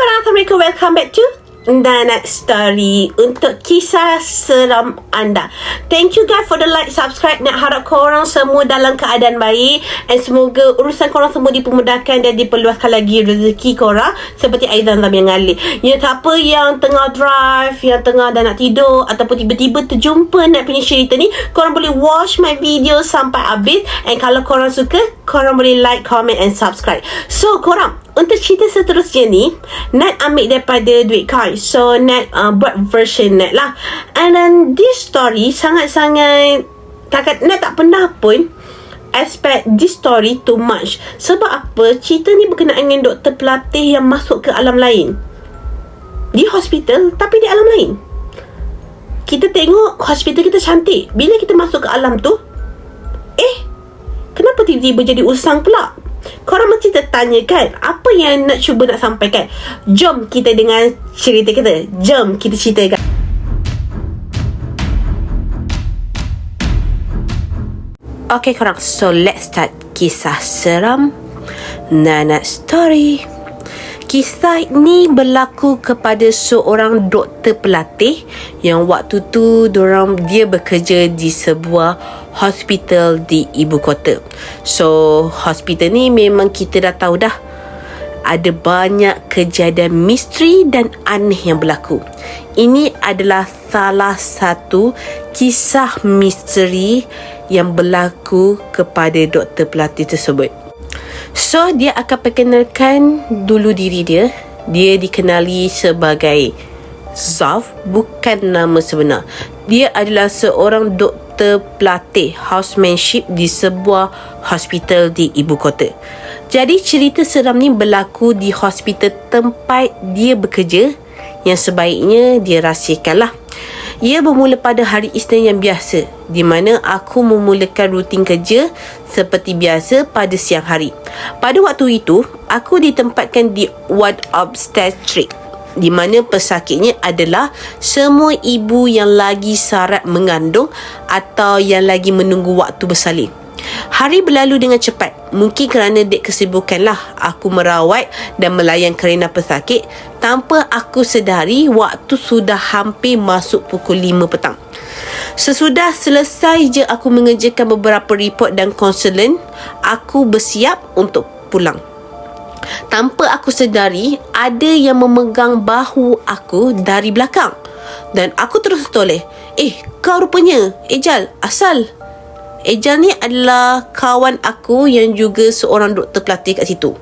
korang, Assalamualaikum. Welcome back to Nana Story untuk kisah seram anda. Thank you guys for the like, subscribe. Nak harap korang semua dalam keadaan baik, and semoga urusan korang semua dipermudahkan dan diperluaskan lagi rezeki korang seperti air zam-zam yang ngalir. Ya, siapa yang tengah drive, yang tengah dah nak tidur, ataupun tiba-tiba terjumpa nak punya cerita ni, korang boleh watch my video sampai habis. And kalau korang suka, korang boleh like, comment and subscribe. So korang, untuk cerita seterusnya ni, Nat ambil daripada duit coin. So Nat buat version Nat lah. And then this story sangat-sangat, Nat tak pernah pun expect this story too much. Sebab apa? Cerita ni berkenaan dengan doktor pelatih yang masuk ke alam lain. Di hospital, tapi di alam lain. Kita tengok hospital kita cantik. Bila kita masuk ke alam tu, kenapa tiba-tiba jadi usang pula? Korang mesti tertanya kan, apa yang nak cuba nak sampaikan? Jom kita dengar cerita kita. Jom kita ceritakan. Okay korang, so let's start kisah seram Nana Story. Kisah ni berlaku kepada seorang doktor pelatih yang waktu tu dia bekerja di sebuah hospital di ibu kota. So hospital ni memang kita dah tahu dah, ada banyak kejadian misteri dan aneh yang berlaku. Ini adalah salah satu kisah misteri yang berlaku kepada doktor pelatih tersebut. So dia akan perkenalkan dulu diri dia. Dia dikenali sebagai Zaf, bukan nama sebenar. Dia adalah seorang doktor pelatih housemanship di sebuah hospital di ibu kota. Jadi cerita seram ni berlaku di hospital tempat dia bekerja, yang sebaiknya dia rahsiakanlah. Ia bermula pada hari Isnin yang biasa, di mana aku memulakan rutin kerja seperti biasa pada siang hari. Pada waktu itu, aku ditempatkan di ward obstetric, di mana pesakitnya adalah semua ibu yang lagi sarat mengandung atau yang lagi menunggu waktu bersalin. Hari berlalu dengan cepat. Mungkin kerana dek kesibukanlah, aku merawat dan melayan kerana pesakit. Tanpa aku sedari, waktu sudah hampir masuk pukul 5 petang. Sesudah selesai je aku mengerjakan beberapa report dan konsulen, aku bersiap untuk pulang. Tanpa aku sedari, ada yang memegang bahu aku dari belakang. Dan aku terus toleh. Kau rupanya Ejal, asal. Ejal ni adalah kawan aku yang juga seorang doktor pelatih kat situ.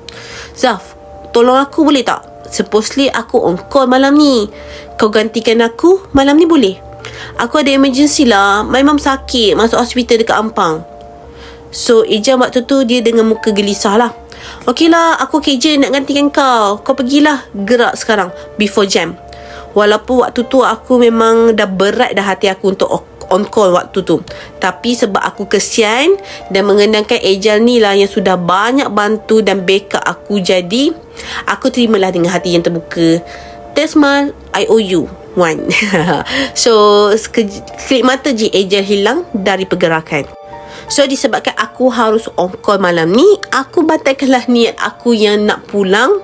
Zaf, tolong aku boleh tak? Supposedly aku on call malam ni. Kau gantikan aku malam ni boleh? Aku ada emergency lah. My mum sakit, masuk hospital dekat Ampang. So Ejal waktu tu dia dengan muka gelisah lah. Okey lah, aku okay je nak gantikan kau. Kau pergilah, gerak sekarang before jam. Walaupun waktu tu aku memang dah berat dah hati aku untuk on call waktu tu, tapi sebab aku kesian dan mengenangkan Ejal ni lah yang sudah banyak bantu dan backup aku, jadi aku terimalah dengan hati yang terbuka. Tesmal, I owe you one. So sekejap mata je Ejal hilang dari pergerakan. So disebabkan aku harus on call malam ni, aku batalkanlah niat aku yang nak pulang.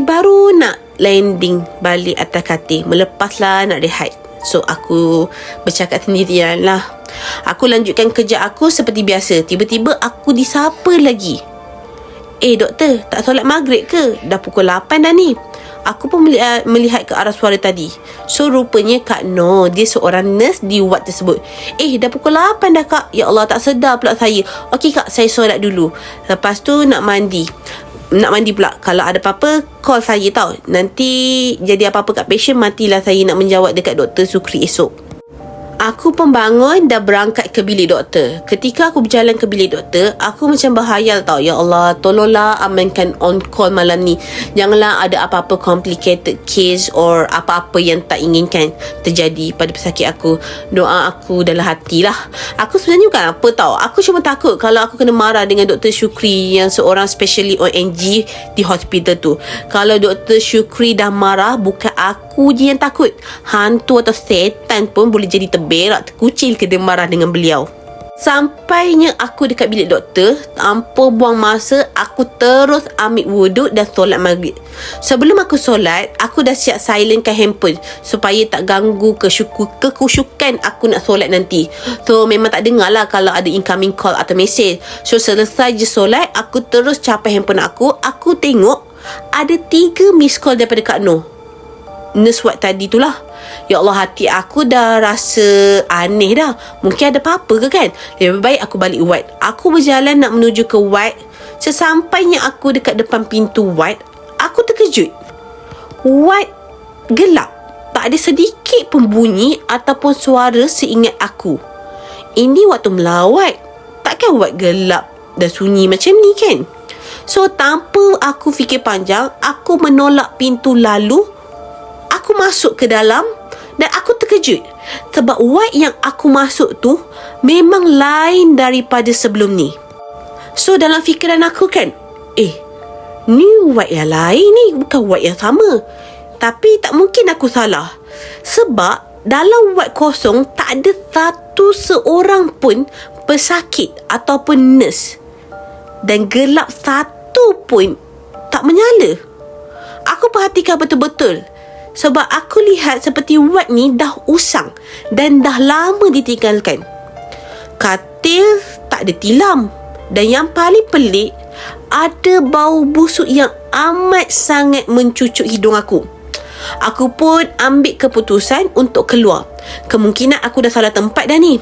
Baru nak landing balik atas katil, melepaslah nak rehat. So aku bercakap sendirian lah. Aku lanjutkan kerja aku seperti biasa. Tiba-tiba aku disapa lagi. Doktor, tak solat maghrib ke? Dah pukul 8 dah ni. Aku pun melihat ke arah suara tadi. So rupanya Kak Noh, dia seorang nurse di ward tersebut. Dah pukul 8 dah Kak. Ya Allah, tak sedar pula saya. Okey Kak, saya solat dulu. Lepas tu nak mandi pula. Kalau ada apa-apa, call saya tau. Nanti jadi apa-apa kat patient, matilah saya nak menjawab dekat Dr. Sukri esok. Aku pun bangun dan berangkat ke bilik doktor. Ketika aku berjalan ke bilik doktor, aku macam berhayal tau. Ya Allah, tolonglah amankan on call malam ni. Janganlah ada apa-apa complicated case or apa-apa yang tak inginkan terjadi pada pesakit aku. Doa aku dalam hati lah. Aku sebenarnya bukan apa tau. Aku cuma takut kalau aku kena marah dengan Dr. Syukri yang seorang specialist ONG di hospital tu. Kalau Dr. Syukri dah marah, bukan aku je yang takut. Hantu atau setan pun boleh jadi berak terkucil ketika marah dengan beliau. Sampainya aku dekat bilik doktor, tanpa buang masa, aku terus ambil wuduk dan solat maghrib. Sebelum aku solat, aku dah siap silentkan handphone supaya tak ganggu kekusyukan aku nak solat nanti. So memang tak dengar lah kalau ada incoming call atau mesej. So selesai je solat, aku terus capai handphone aku. Aku tengok ada 3 miss call daripada Kak Noh, nurse White tadi tu lah. Ya Allah, hati aku dah rasa aneh dah. Mungkin ada apa-apa ke kan? Lebih baik aku balik White. Aku berjalan nak menuju ke White. Sesampainya aku dekat depan pintu White, aku terkejut. White gelap. Tak ada sedikit pun bunyi ataupun suara seingat aku. Ini waktu melawat. Takkan White gelap dan sunyi macam ni kan? So tanpa aku fikir panjang, aku menolak pintu lalu aku masuk ke dalam dan aku terkejut sebab White yang aku masuk tu memang lain daripada sebelum ni. So dalam fikiran aku kan, ni White yang lain ni, bukan White yang sama. Tapi tak mungkin aku salah sebab dalam White kosong tak ada satu seorang pun pesakit ataupun nurse, dan gelap satu pun tak menyala. Aku perhatikan betul-betul sebab aku lihat seperti White ni dah usang dan dah lama ditinggalkan. Katil tak ada tilam, dan yang paling pelik, ada bau busuk yang amat sangat mencucuk hidung aku. Aku pun ambil keputusan untuk keluar. Kemungkinan aku dah salah tempat dah ni.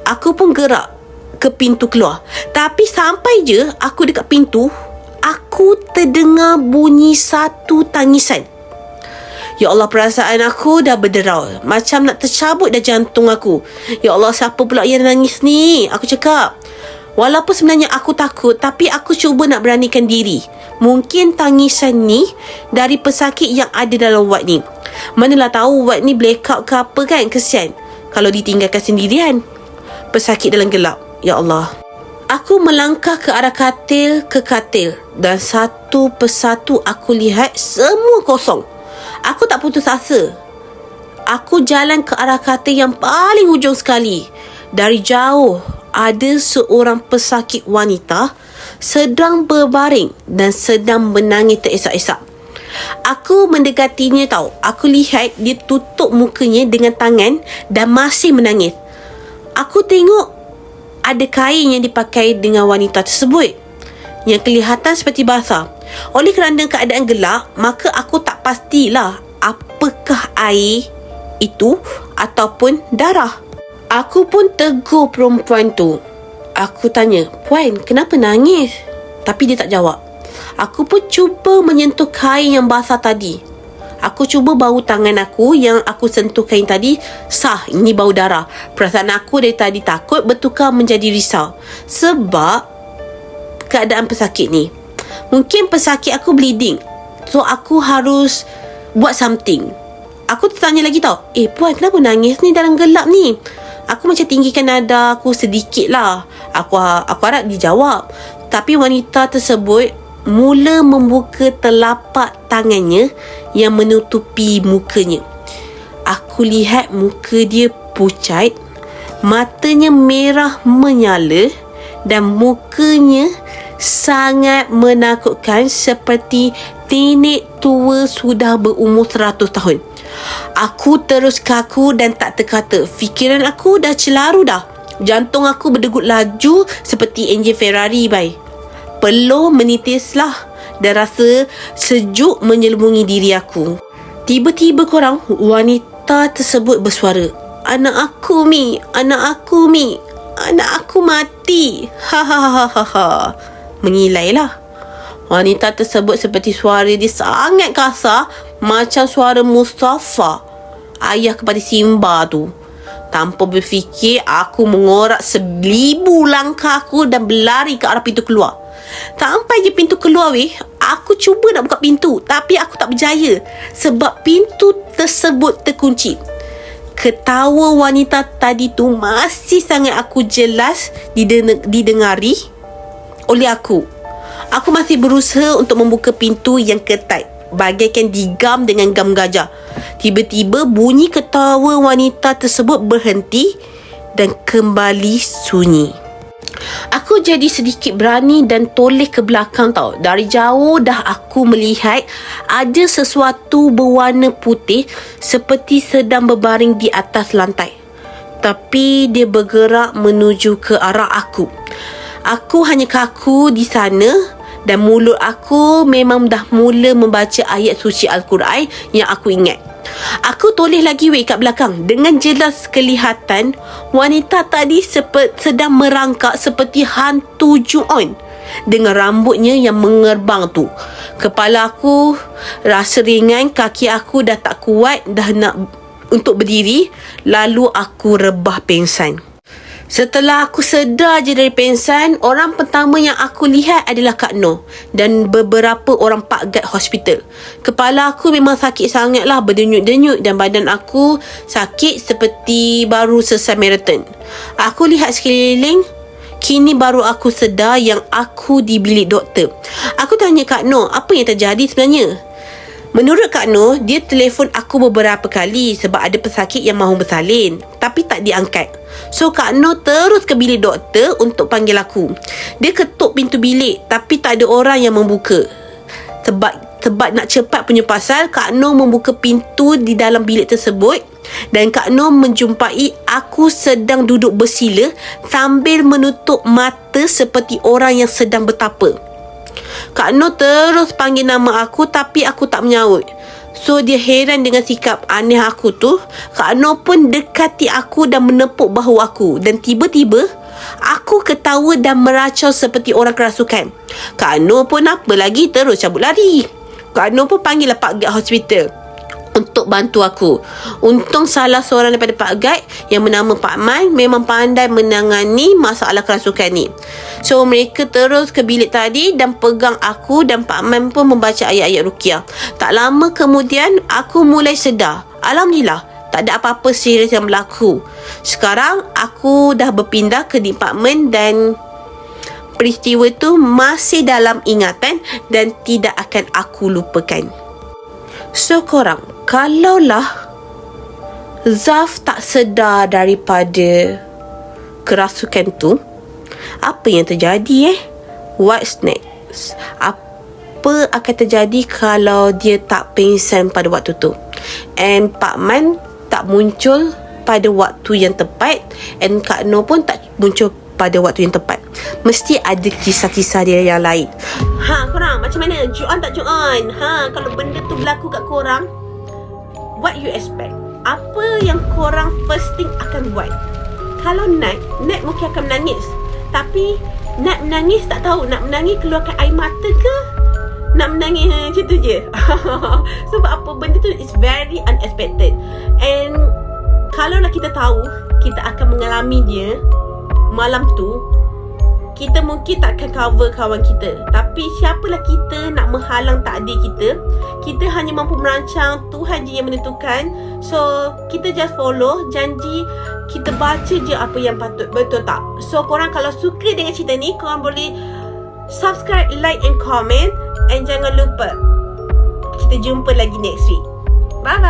Aku pun gerak ke pintu keluar. Tapi sampai je aku dekat pintu, aku terdengar bunyi satu tangisan. Ya Allah, perasaan aku dah berderau. Macam nak tercabut dah jantung aku. Ya Allah, siapa pula yang nangis ni? Aku cakap. Walaupun sebenarnya aku takut, tapi aku cuba nak beranikan diri. Mungkin tangisan ni dari pesakit yang ada dalam ward ni. Manalah tahu ward ni blackout ke apa kan? Kesian kalau ditinggalkan sendirian. Pesakit dalam gelap. Ya Allah. Aku melangkah ke arah katil dan satu persatu aku lihat semua kosong. Aku tak putus asa. Aku jalan ke arah katil yang paling hujung sekali. Dari jauh, ada seorang pesakit wanita sedang berbaring dan sedang menangis teresak-esak. Aku mendekatinya tahu. Aku lihat dia tutup mukanya dengan tangan dan masih menangis. Aku tengok ada kain yang dipakai dengan wanita tersebut yang kelihatan seperti basah. Oleh kerana keadaan gelap, maka aku tak pastilah apakah air itu ataupun darah. Aku pun tegur perempuan tu. Aku tanya, "Puan, kenapa nangis?" Tapi dia tak jawab. Aku pun cuba menyentuh kain yang basah tadi. Aku cuba bau tangan aku yang aku sentuh kain tadi. Sah, ini bau darah. Perasaan aku dari tadi takut bertukar menjadi risau sebab keadaan pesakit ni. Mungkin pesakit aku bleeding, so aku harus buat something. Aku tertanya lagi tau, "Puan, kenapa nangis ni dalam gelap ni?" Aku macam tinggikan nada aku sedikit lah. Aku harap dijawab. Tapi wanita tersebut mula membuka telapak tangannya yang menutupi mukanya. Aku lihat muka dia pucat, matanya merah menyala dan mukanya sangat menakutkan seperti nenek tua sudah berumur 100 tahun. Aku terus kaku dan tak terkata. Fikiran aku dah celaru dah. Jantung aku berdegup laju seperti enjin Ferrari, bai. Peluh menitislah dan rasa sejuk menyelubungi diri aku. Tiba-tiba korang, wanita tersebut bersuara, "Anak aku, Mi. Anak aku, Mi. Anak aku mati." Hahaha. Mengilailah. Wanita tersebut seperti suara dia sangat kasar, macam suara Mustafa, ayah kepada Simba tu. Tanpa berfikir, aku mengorak 1000 langkah aku dan berlari ke arah pintu keluar. Sampai je pintu keluar aku cuba nak buka pintu, tapi aku tak berjaya sebab pintu tersebut terkunci. Ketawa wanita tadi tu masih sangat aku jelas didengari oleh aku. Aku masih berusaha untuk membuka pintu yang ketat, bagaikan digam dengan gam gajah. Tiba-tiba bunyi ketawa wanita tersebut berhenti dan kembali sunyi. Aku jadi sedikit berani dan toleh ke belakang tau. Dari jauh dah aku melihat ada sesuatu berwarna putih seperti sedang berbaring di atas lantai. Tapi dia bergerak menuju ke arah aku. Aku hanya kaku di sana dan mulut aku memang dah mula membaca ayat suci Al-Quran yang aku ingat. Aku toleh lagi kat belakang. Dengan jelas kelihatan wanita tadi sedang merangkak seperti hantu Ju-on dengan rambutnya yang mengerbang tu. Kepala aku rasa ringan, kaki aku dah tak kuat dah nak untuk berdiri. Lalu aku rebah pengsan. Setelah aku sedar je dari pengsan, orang pertama yang aku lihat adalah Kak Noh dan beberapa orang Pak Guard hospital. Kepala aku memang sakit sangat lah, berdenyut-denyut, dan badan aku sakit seperti baru selesai maraton. Aku lihat sekeliling. Kini baru aku sedar yang aku di bilik doktor. Aku tanya Kak Noh, apa yang terjadi sebenarnya? Menurut Kak Noh, dia telefon aku beberapa kali sebab ada pesakit yang mahu bersalin, tapi tak diangkat. So Kak Noh terus ke bilik doktor untuk panggil aku. Dia ketuk pintu bilik tapi tak ada orang yang membuka. Sebab nak cepat punya pasal, Kak Noh membuka pintu di dalam bilik tersebut dan Kak Noh menjumpai aku sedang duduk bersila sambil menutup mata seperti orang yang sedang bertapa. Kak Noh terus panggil nama aku tapi aku tak menyaut. So dia heran dengan sikap aneh aku tu. Kak Noh pun dekati aku dan menepuk bahu aku. Dan tiba-tiba aku ketawa dan meracau seperti orang kerasukan. Kak Noh pun apa lagi terus cabut lari. Kak Noh pun panggil lah Pak Guard hospital untuk bantu aku. Untung salah seorang daripada Pak Guard yang bernama Pak Man memang pandai menangani masalah kerasukan ni. So mereka terus ke bilik tadi dan pegang aku, dan Pak Man pun membaca ayat-ayat ruqyah. Tak lama kemudian aku mulai sedar. Alhamdulillah, tak ada apa-apa serius yang berlaku. Sekarang aku dah berpindah ke departmen dan peristiwa tu masih dalam ingatan dan tidak akan aku lupakan. So korang, kalaulah Zaf tak sedar daripada kerasukan tu, apa yang terjadi What's next? Apa akan terjadi kalau dia tak pengsan pada waktu tu? And Pak Man tak muncul pada waktu yang tepat, and Kak Noh pun tak muncul pada waktu yang tepat. Mesti ada kisah-kisah dia yang lain. Korang macam mana? Ju-on tak Ju-on? Kalau benda tu berlaku kat korang, what you expect? Apa yang korang first thing akan buat? Kalau Nat mungkin akan menangis. Tapi Nat menangis tak tahu nak menangis keluarkan air mata ke nak menangis macam tu je. Sebab apa, benda tu is very unexpected. And kalau lah kita tahu kita akan mengalami dia malam tu, kita mungkin takkan cover kawan kita. Tapi siapalah kita nak menghalang takdir kita? Kita hanya mampu merancang, Tuhan je yang menentukan. So kita just follow janji, kita baca je apa yang patut, betul tak? So korang kalau suka dengan cerita ni, korang boleh subscribe, like and comment. And jangan lupa, kita jumpa lagi next week. Bye bye.